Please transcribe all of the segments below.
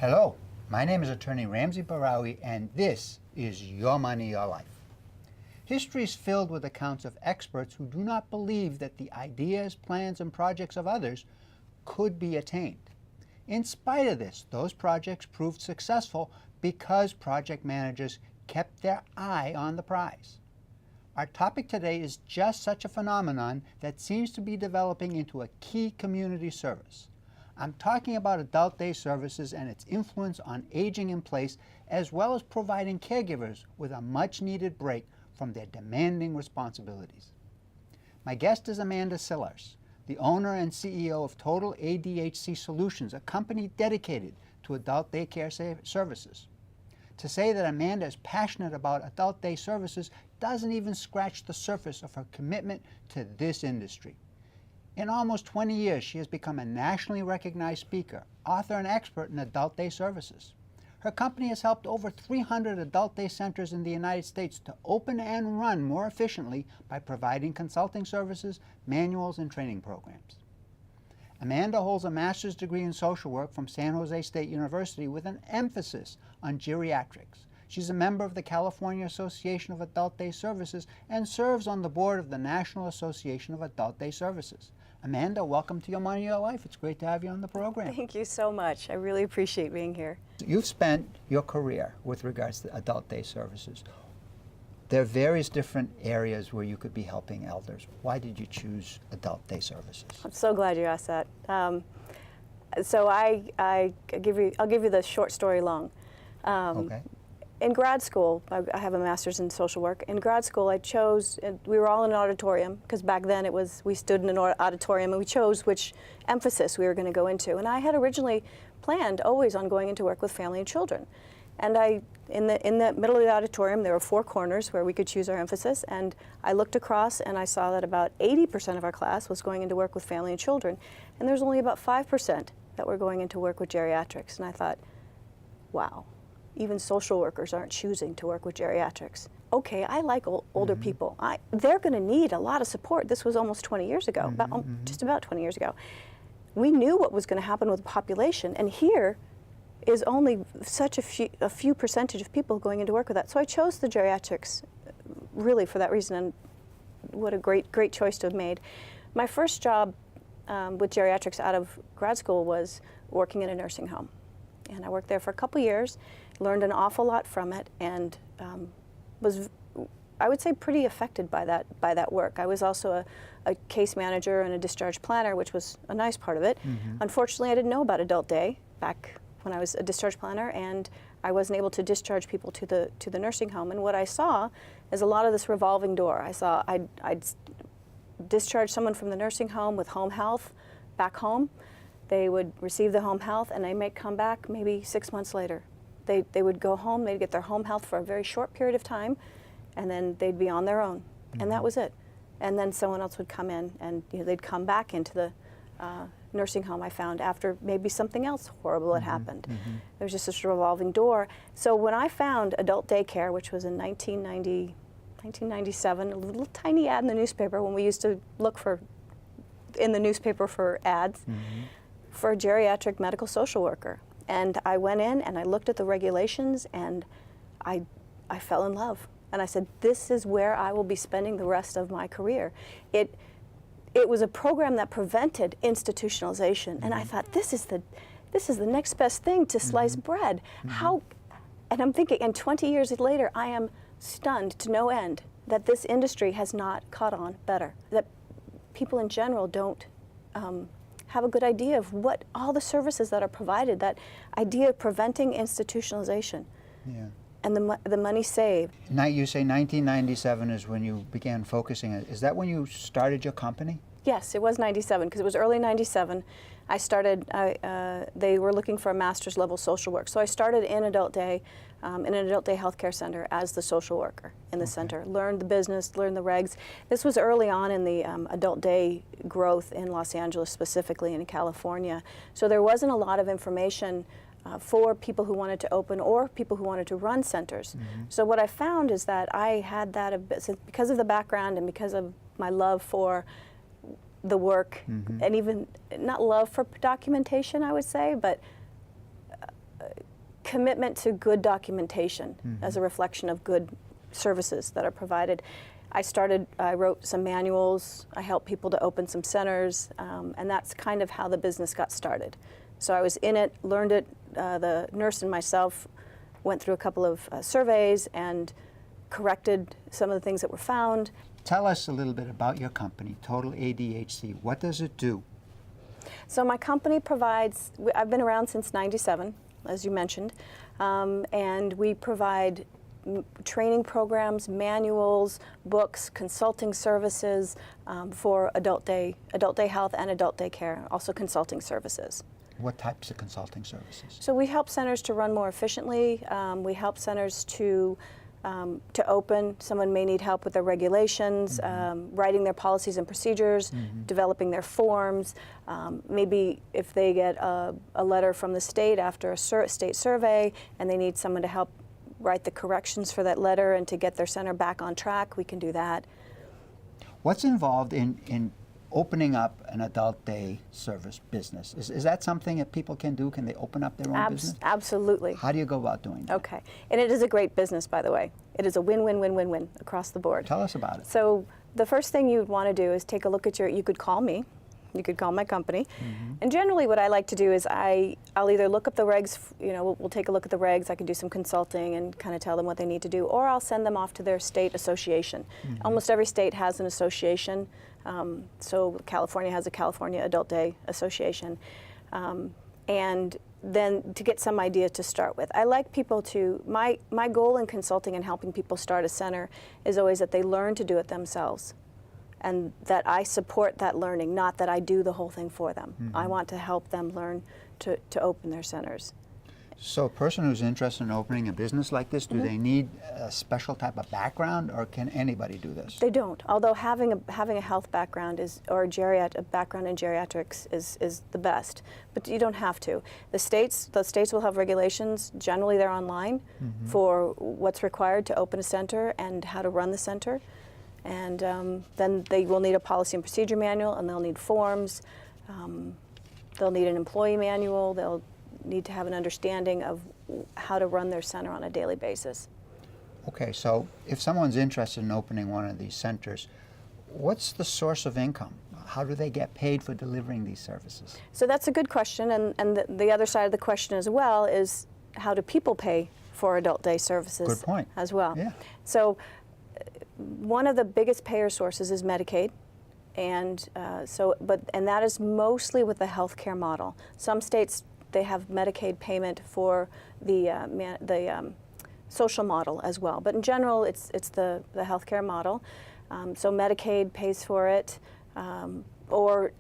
Hello, my name is Attorney Ramsey Bahrawy, and this is Your Money, Your Life. History is filled with accounts of experts who do not believe that the ideas, plans, and projects of others could be attained. In spite of this, those projects proved successful because project managers kept their eye on the prize. Our topic today is just such a phenomenon that seems to be developing into a key community service. I'm talking about adult day services and its influence on aging in place, as well as providing caregivers with a much-needed break from their demanding responsibilities. My guest is Amanda Sillars, the owner and CEO of Total ADHD Solutions, a company dedicated to adult daycare services. To say that Amanda is passionate about adult day services doesn't even scratch the surface of her commitment to this industry. In almost 20 years, she has become a nationally recognized speaker, author, and expert in adult day services. Her company has helped over 300 adult day centers in the United States to open and run more efficiently by providing consulting services, manuals, and training programs. Amanda holds a master's degree in social work from San Jose State University with an emphasis on geriatrics. She's a member of the California Association of Adult Day Services and serves on the board of the National Association of Adult Day Services. Amanda, welcome to Your Money, Your Life. It's great to have you on the program. Thank you so much. I really appreciate being here. You've spent your career with regards to adult day services. There are various different areas where you could be helping elders. Why did you choose adult day services? I'm so glad you asked that. So I'll give you the short story long. Okay. In grad school, I have a master's in social work. In grad school, I chose, we were all in an auditorium, because back then we stood in an auditorium and we chose which emphasis we were going to go into. And I had originally planned always on going into work with family and children. And in the middle of the auditorium, there were 4 corners where we could choose our emphasis. And I looked across and I saw that about 80% of our class was going into work with family and children. And there's only about 5% that were going into work with geriatrics. And I thought, wow. Even social workers aren't choosing to work with geriatrics. Okay, I like older people. They're going to need a lot of support. This was almost 20 years ago, just about 20 years ago. We knew what was going to happen with the population, and here is only such a few percentage of people going into work with that. So I chose the geriatrics really for that reason, and what a great choice to have made. My first job with geriatrics out of grad school was working in a nursing home. And I worked there for a couple years, learned an awful lot from it, and was, I would say, pretty affected by that work. I was also a case manager and a discharge planner, which was a nice part of it. Unfortunately, I didn't know about adult day back when I was a discharge planner, and I wasn't able to discharge people to the nursing home. And what I saw is a lot of this revolving door. I saw I'd discharge someone from the nursing home with home health back home. They would receive the home health, and they may come back maybe 6 months later. They would go home, they'd get their home health for a very short period of time, and then they'd be on their own. And that was it. And then someone else would come in, and they'd come back into the nursing home, I found, after maybe something else horrible had happened. There was just this revolving door. So when I found adult daycare, which was in 1997, a little tiny ad in the newspaper when we used to look in the newspaper for ads, for a geriatric medical social worker. And I went in and I looked at the regulations, and I fell in love. And I said, this is where I will be spending the rest of my career. It was a program that prevented institutionalization, and I thought, this is the next best thing to sliced bread. How? And I'm thinking, and 20 years later, I am stunned to no end that this industry has not caught on better. That people in general don't have a good idea of what all the services that are provided, that idea of preventing institutionalization. Yeah. And the money saved. Now you say 1997 is when you began focusing. Is that when you started your company? Yes, it was 97, because it was early 97. I started, they were looking for a master's level social work. So I started in adult day, in an adult day healthcare center as the social worker in the center. Learned the business, learned the regs. This was early on in the adult day growth in Los Angeles, specifically in California. So there wasn't a lot of information for people who wanted to open or people who wanted to run centers. So what I found is that I had that, because of the background and because of my love for the work, and even not love for documentation, I would say, but commitment to good documentation as a reflection of good services that are provided. I wrote some manuals, I helped people to open some centers, and that's kind of how the business got started. So I was in it, learned it, the nurse and myself went through a couple of surveys and corrected some of the things that were found. Tell us a little bit about your company, Total ADHD. What does it do? So my company provides, I've been around since '97, as you mentioned, and we provide training programs, manuals, books, consulting services for adult day health and adult day care, also consulting services. What types of consulting services? So we help centers to run more efficiently. We help centers to open. Someone may need help with their regulations, writing their policies and procedures, developing their forms. Maybe if they get a letter from the state after a state survey and they need someone to help write the corrections for that letter and to get their center back on track, we can do that. What's involved in opening up an adult day service business? Is that something that people can do? Can they open up their own business? Absolutely. How do you go about doing that? Okay. And it is a great business, by the way. It is a win-win-win-win-win across the board. Tell us about it. So the first thing you'd want to do is take a look at you could call me, you could call my company. And generally what I like to do is I'll either look up the regs, we'll take a look at the regs, I can do some consulting and kind of tell them what they need to do, or I'll send them off to their state association. Almost every state has an association. So California has a California Adult Day Association. And then to get some idea to start with. I like people to, my goal in consulting and helping people start a center is always that they learn to do it themselves. And that I support that learning, not that I do the whole thing for them. I want to help them learn to open their centers. So a person who's interested in opening a business like this, do they need a special type of background, or can anybody do this? They don't. Although having a health background or a background in geriatrics is the best, but you don't have to. The states will have regulations. Generally, they're online for what's required to open a center and how to run the center. And then they will need a policy and procedure manual, and they'll need forms. They'll need an employee manual. They'll need to have an understanding of how to run their center on a daily basis. Okay, so if someone's interested in opening one of these centers, what's the source of income? How do they get paid for delivering these services? So that's a good question, and the other side of the question as well is how do people pay for adult day services? Good point. As well. Yeah. So one of the biggest payer sources is Medicaid. And that is mostly with the healthcare model. Some states, they have Medicaid payment for the social model as well. But in general, it's the healthcare model. So Medicaid pays for it, or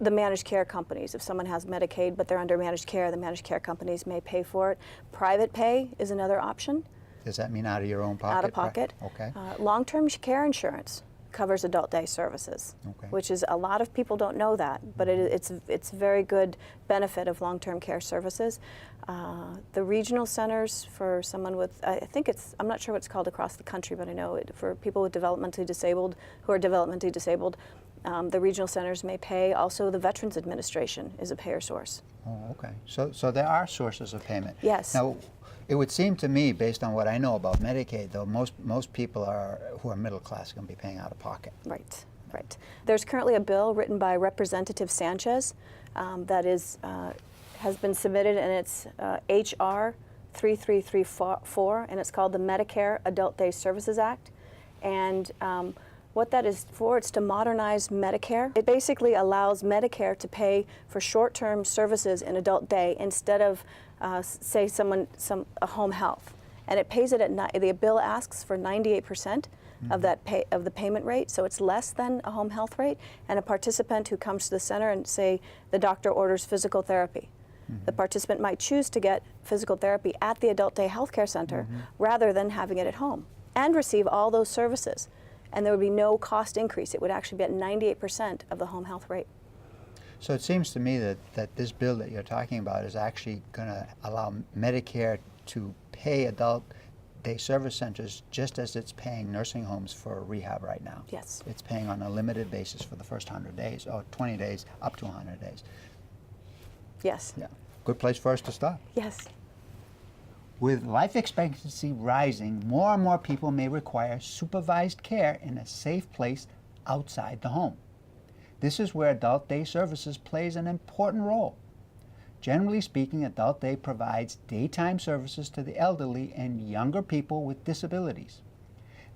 the managed care companies. If someone has Medicaid but they're under managed care, the managed care companies may pay for it. Private pay is another option. Does that mean out of your own pocket? Out of pocket. Okay. Long-term care insurance covers adult day services, which is, a lot of people don't know that, but it's a very good benefit of long-term care services. The regional centers for someone with, I'm not sure what it's called across the country, but I know for people with developmentally disabled, who are developmentally disabled, the regional centers may pay. Also, the Veterans Administration is a payer source. Oh, okay. So there are sources of payment. Yes. Now, it would seem to me, based on what I know about Medicaid, though, most people who are middle class are going to be paying out of pocket. Right, right. There's currently a bill written by Representative Sanchez that has been submitted, and it's HR 3334, and it's called the Medicare Adult Day Services Act. And what that is for, it's to modernize Medicare. It basically allows Medicare to pay for short-term services in adult day instead of, say, a home health. And it pays it at, the bill asks for 98% of the payment rate, so it's less than a home health rate. And a participant who comes to the center and, say, the doctor orders physical therapy, the participant might choose to get physical therapy at the adult day healthcare center rather than having it at home, and receive all those services. And there would be no cost increase. It would actually be at 98% of the home health rate. So it seems to me that this bill that you're talking about is actually going to allow Medicare to pay adult day service centers just as it's paying nursing homes for rehab right now. Yes. It's paying on a limited basis for the first 100 days, or 20 days, up to 100 days. Yes. Yeah. Good place for us to start. Yes. With life expectancy rising, more and more people may require supervised care in a safe place outside the home. This is where adult day services plays an important role. Generally speaking, adult day provides daytime services to the elderly and younger people with disabilities.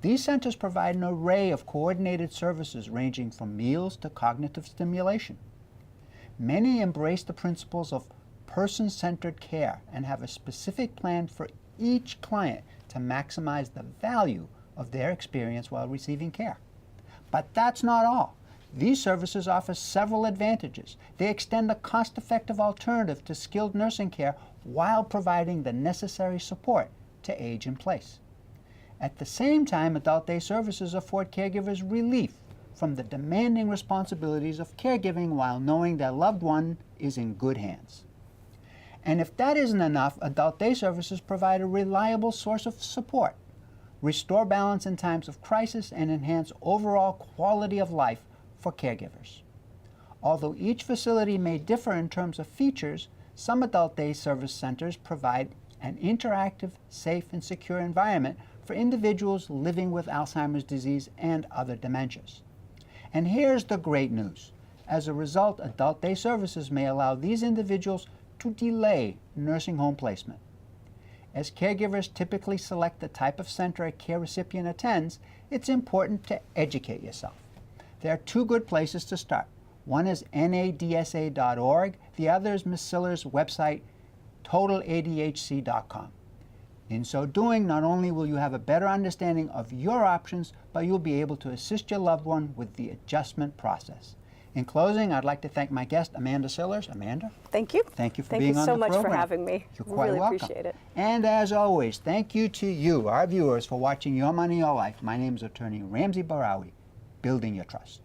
These centers provide an array of coordinated services ranging from meals to cognitive stimulation. Many embrace the principles of person-centered care and have a specific plan for each client to maximize the value of their experience while receiving care. But that's not all. These services offer several advantages. They extend a cost-effective alternative to skilled nursing care while providing the necessary support to age in place. At the same time, adult day services afford caregivers relief from the demanding responsibilities of caregiving while knowing their loved one is in good hands. And if that isn't enough, adult day services provide a reliable source of support, restore balance in times of crisis, and enhance overall quality of life for caregivers. Although each facility may differ in terms of features, some adult day service centers provide an interactive, safe, and secure environment for individuals living with Alzheimer's disease and other dementias. And here's the great news. As a result, adult day services may allow these individuals to delay nursing home placement. As caregivers typically select the type of center a care recipient attends, it's important to educate yourself. There are two good places to start. One is nadsa.org. The other is Ms. Sillars' website, totaladhc.com. In so doing, not only will you have a better understanding of your options, but you'll be able to assist your loved one with the adjustment process. In closing, I'd like to thank my guest, Amanda Sillars. Amanda? Thank you. Thank you for being on the program. Thank you so much for having me. You're quite really welcome. Appreciate it. And as always, thank you to you, our viewers, for watching Your Money, Your Life. My name is Attorney Ramsey Bahrawy, building your trust.